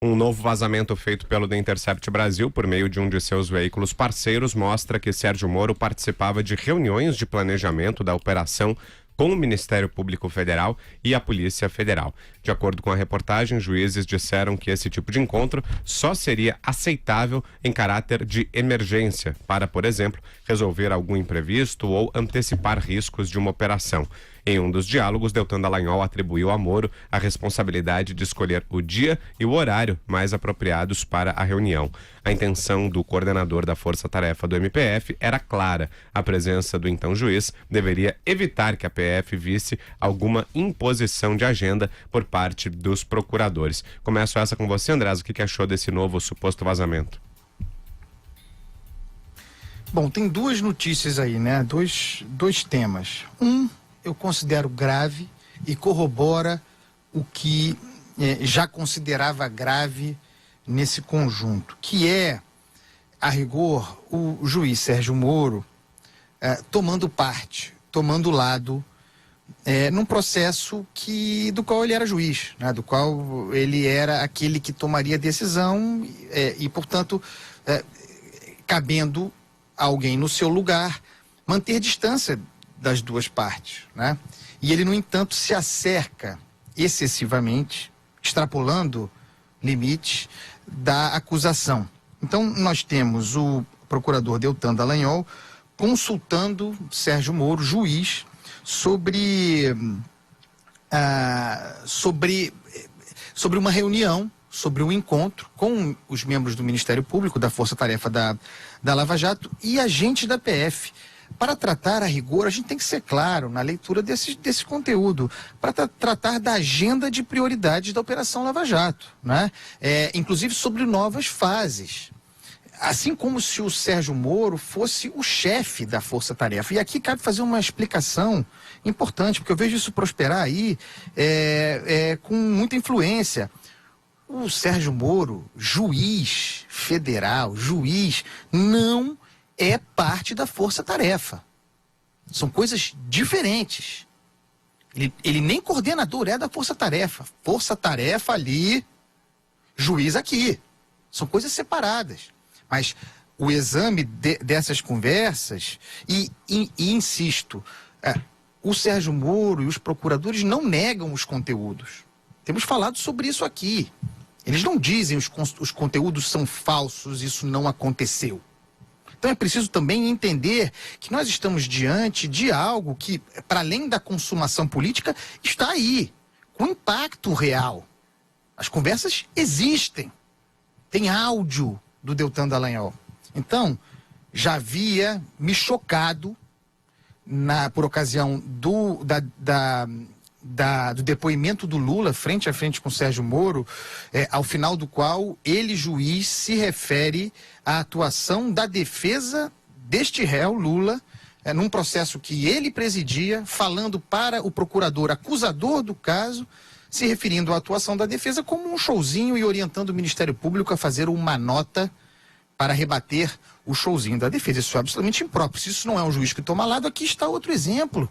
Um novo vazamento feito pelo The Intercept Brasil por meio de um de seus veículos parceiros mostra que Sérgio Moro participava de reuniões de planejamento da operação com o Ministério Público Federal e a Polícia Federal. De acordo com a reportagem, juízes disseram que esse tipo de encontro só seria aceitável em caráter de emergência, para, por exemplo, resolver algum imprevisto ou antecipar riscos de uma operação. Em um dos diálogos, Deltan Dallagnol atribuiu a Moro a responsabilidade de escolher o dia e o horário mais apropriados para a reunião. A intenção do coordenador da Força Tarefa do MPF era clara. A presença do então juiz deveria evitar que a PF visse alguma imposição de agenda por parte dos procuradores. Começo essa com você, Andrés. O que achou desse novo suposto vazamento? Bom, tem duas notícias aí, né? Dois temas. Eu considero grave e corrobora o que já considerava grave nesse conjunto, que é, a rigor, o juiz Sérgio Moro tomando parte, tomando lado num processo do qual ele era juiz, né? Do qual ele era aquele que tomaria decisão e, portanto, cabendo a alguém no seu lugar manter distância das duas partes, né? E ele, no entanto, se acerca excessivamente, extrapolando limites da acusação. Então, nós temos o procurador Deltan Dallagnol consultando Sérgio Moro, juiz, sobre uma reunião, sobre um encontro com os membros do Ministério Público, da Força Tarefa da Lava Jato e agentes da PF. Para tratar a rigor, a gente tem que ser claro na leitura desse conteúdo, para tratar da agenda de prioridades da Operação Lava Jato, né? Inclusive sobre novas fases. Assim como se o Sérgio Moro fosse o chefe da Força Tarefa. E aqui cabe fazer uma explicação importante, porque eu vejo isso prosperar aí com muita influência. O Sérgio Moro, juiz federal, não é parte da Força Tarefa. São coisas diferentes. Ele nem coordenador é da Força Tarefa. Força Tarefa ali, juiz aqui. São coisas separadas. Mas o exame dessas conversas, e insisto, o Sérgio Moro e os procuradores não negam os conteúdos. Temos falado sobre isso aqui. Eles não dizem os conteúdos são falsos, isso não aconteceu. Então é preciso também entender que nós estamos diante de algo que, para além da consumação política, está aí, com impacto real. As conversas existem. Tem áudio do Deltan Dallagnol. Então, já havia me chocado, por ocasião do depoimento do Lula, frente a frente com Sérgio Moro, ao final do qual ele, juiz, se refere à atuação da defesa deste réu, Lula, num processo que ele presidia, falando para o procurador acusador do caso, se referindo à atuação da defesa como um showzinho e orientando o Ministério Público a fazer uma nota para rebater o showzinho da defesa. Isso é absolutamente impróprio. Se isso não é um juiz que toma lado, aqui está outro exemplo.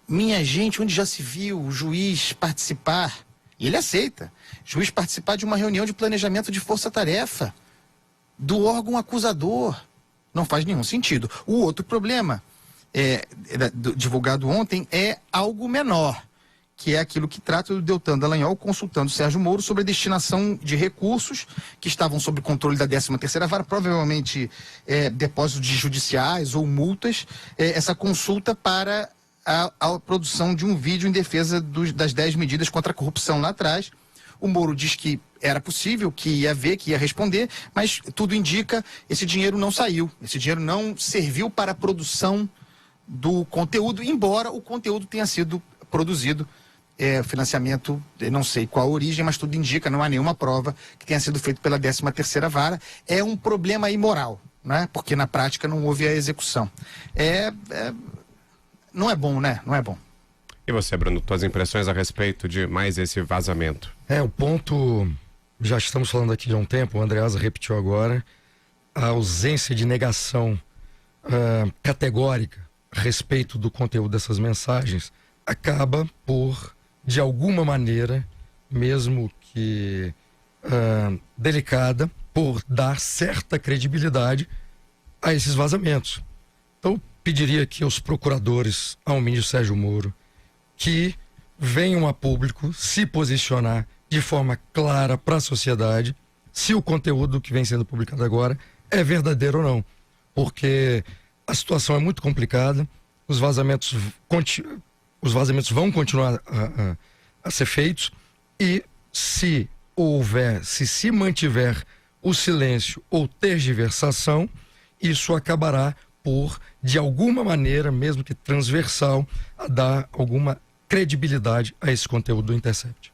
Minha gente, onde já se viu o juiz participar, e ele aceita, juiz participar de uma reunião de planejamento de força-tarefa do órgão acusador? Não faz nenhum sentido. O outro problema, divulgado ontem, é algo menor, que é aquilo que trata do Deltan Dallagnol consultando Sérgio Moro sobre a destinação de recursos que estavam sob controle da 13ª Vara, provavelmente depósitos judiciais ou multas, essa consulta para a produção de um vídeo em defesa das 10 medidas contra a corrupção lá atrás. O Moro diz que era possível, que ia ver, que ia responder, mas tudo indica, esse dinheiro não saiu, esse dinheiro não serviu para a produção do conteúdo, embora o conteúdo tenha sido produzido, financiamento, não sei qual a origem, mas tudo indica, não há nenhuma prova que tenha sido feito pela 13ª Vara. É um problema imoral, né? Porque na prática não houve a execução. Não é bom, né? Não é bom. E você, Bruno, tuas impressões a respeito de mais esse vazamento? O ponto, já estamos falando aqui de há um tempo, o Andreasa repetiu agora, a ausência de negação categórica a respeito do conteúdo dessas mensagens acaba por, de alguma maneira, mesmo que delicada por dar certa credibilidade a esses vazamentos. Então, pediria aqui aos procuradores, ao ministro Sérgio Moro, que venham a público se posicionar de forma clara para a sociedade se o conteúdo que vem sendo publicado agora é verdadeiro ou não. Porque a situação é muito complicada, os vazamentos vão continuar a ser feitos, e se se mantiver o silêncio ou tergiversação, isso acabará por, de alguma maneira, mesmo que transversal, a dar alguma credibilidade a esse conteúdo do Intercept.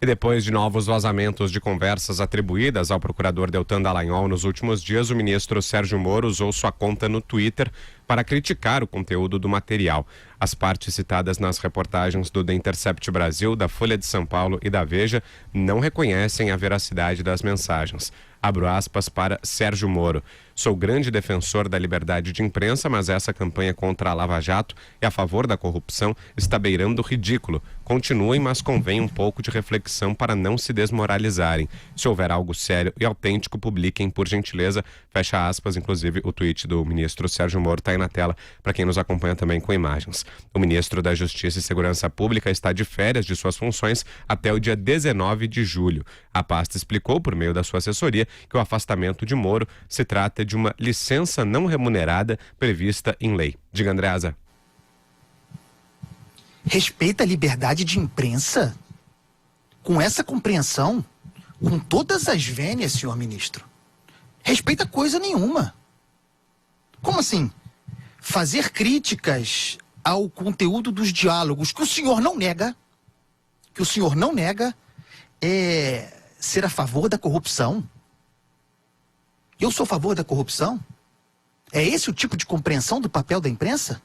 E depois de novos vazamentos de conversas atribuídas ao procurador Deltan Dallagnol nos últimos dias, o ministro Sérgio Moro usou sua conta no Twitter para criticar o conteúdo do material. As partes citadas nas reportagens do The Intercept Brasil, da Folha de São Paulo e da Veja não reconhecem a veracidade das mensagens. Abro aspas para Sérgio Moro. Sou grande defensor da liberdade de imprensa, mas essa campanha contra a Lava Jato e a favor da corrupção está beirando o ridículo. Continuem, mas convém um pouco de reflexão para não se desmoralizarem. Se houver algo sério e autêntico, publiquem, por gentileza. Fecha aspas. Inclusive, o tweet do ministro Sérgio Moro está aí na tela para quem nos acompanha também com imagens. O ministro da Justiça e Segurança Pública está de férias de suas funções até o dia 19 de julho. A pasta explicou, por meio da sua assessoria, que o afastamento de Moro se trata de uma licença não remunerada prevista em lei. Diga, Andreasa. Respeita a liberdade de imprensa? Com essa compreensão, com todas as vênias, senhor ministro, respeita coisa nenhuma. Como assim? Fazer críticas ao conteúdo dos diálogos que o senhor não nega, é ser a favor da corrupção? Eu sou a favor da corrupção? É esse o tipo de compreensão do papel da imprensa?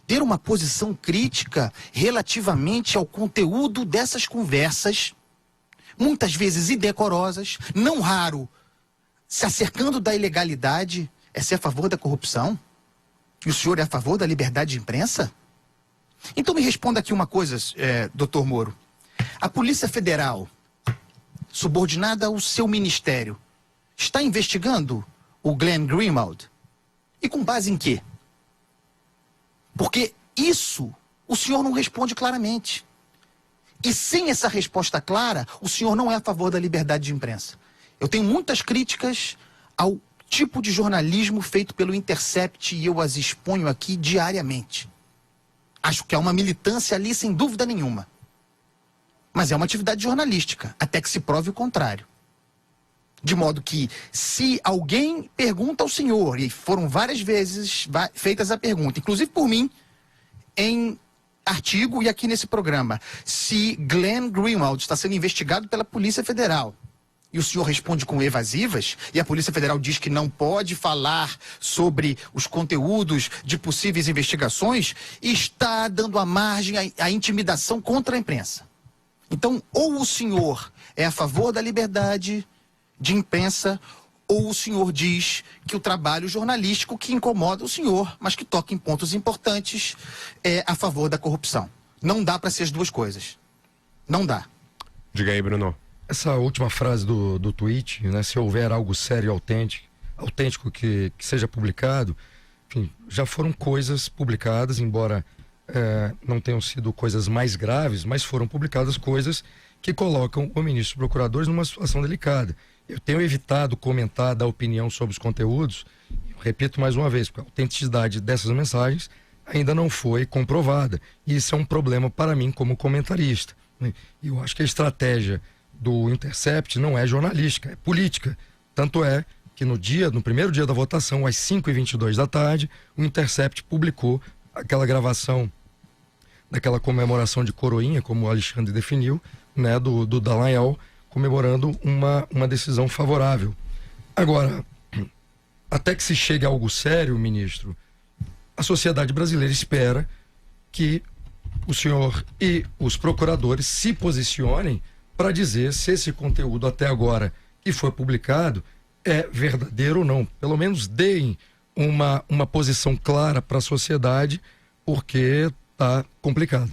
Ter uma posição crítica relativamente ao conteúdo dessas conversas, muitas vezes indecorosas, não raro, se acercando da ilegalidade, é ser a favor da corrupção? E o senhor é a favor da liberdade de imprensa? Então me responda aqui uma coisa, doutor Moro. A Polícia Federal, subordinada ao seu ministério, está investigando o Glenn Greenwald? E com base em quê? Porque isso o senhor não responde claramente. E sem essa resposta clara, o senhor não é a favor da liberdade de imprensa. Eu tenho muitas críticas ao tipo de jornalismo feito pelo Intercept e eu as exponho aqui diariamente. Acho que há uma militância ali sem dúvida nenhuma. Mas é uma atividade jornalística, até que se prove o contrário. De modo que, se alguém pergunta ao senhor, e foram várias vezes feitas a pergunta, inclusive por mim, em artigo e aqui nesse programa, se Glenn Greenwald está sendo investigado pela Polícia Federal, e o senhor responde com evasivas, e a Polícia Federal diz que não pode falar sobre os conteúdos de possíveis investigações, está dando a margem à intimidação contra a imprensa. Então, ou o senhor é a favor da liberdade de imprensa, ou o senhor diz que o trabalho jornalístico que incomoda o senhor, mas que toca em pontos importantes, é a favor da corrupção. Não dá para ser as duas coisas. Não dá. Diga aí, Bruno. Essa última frase do tweet, né, se houver algo sério e autêntico que seja publicado, enfim, já foram coisas publicadas, embora não tenham sido coisas mais graves, mas foram publicadas coisas que colocam o ministro procurador numa situação delicada. Eu tenho evitado comentar, dar opinião sobre os conteúdos, repito mais uma vez, porque a autenticidade dessas mensagens ainda não foi comprovada. E isso é um problema para mim como comentarista. E eu acho que a estratégia do Intercept não é jornalística, é política. Tanto é que no primeiro dia da votação, às 5h22 da tarde, o Intercept publicou aquela gravação daquela comemoração de coroinha, como o Alexandre definiu, né, do Dallagnol, comemorando uma decisão favorável. Agora, até que se chegue a algo sério, ministro, a sociedade brasileira espera que o senhor e os procuradores se posicionem para dizer se esse conteúdo até agora que foi publicado é verdadeiro ou não. Pelo menos deem uma posição clara para a sociedade, porque está complicado.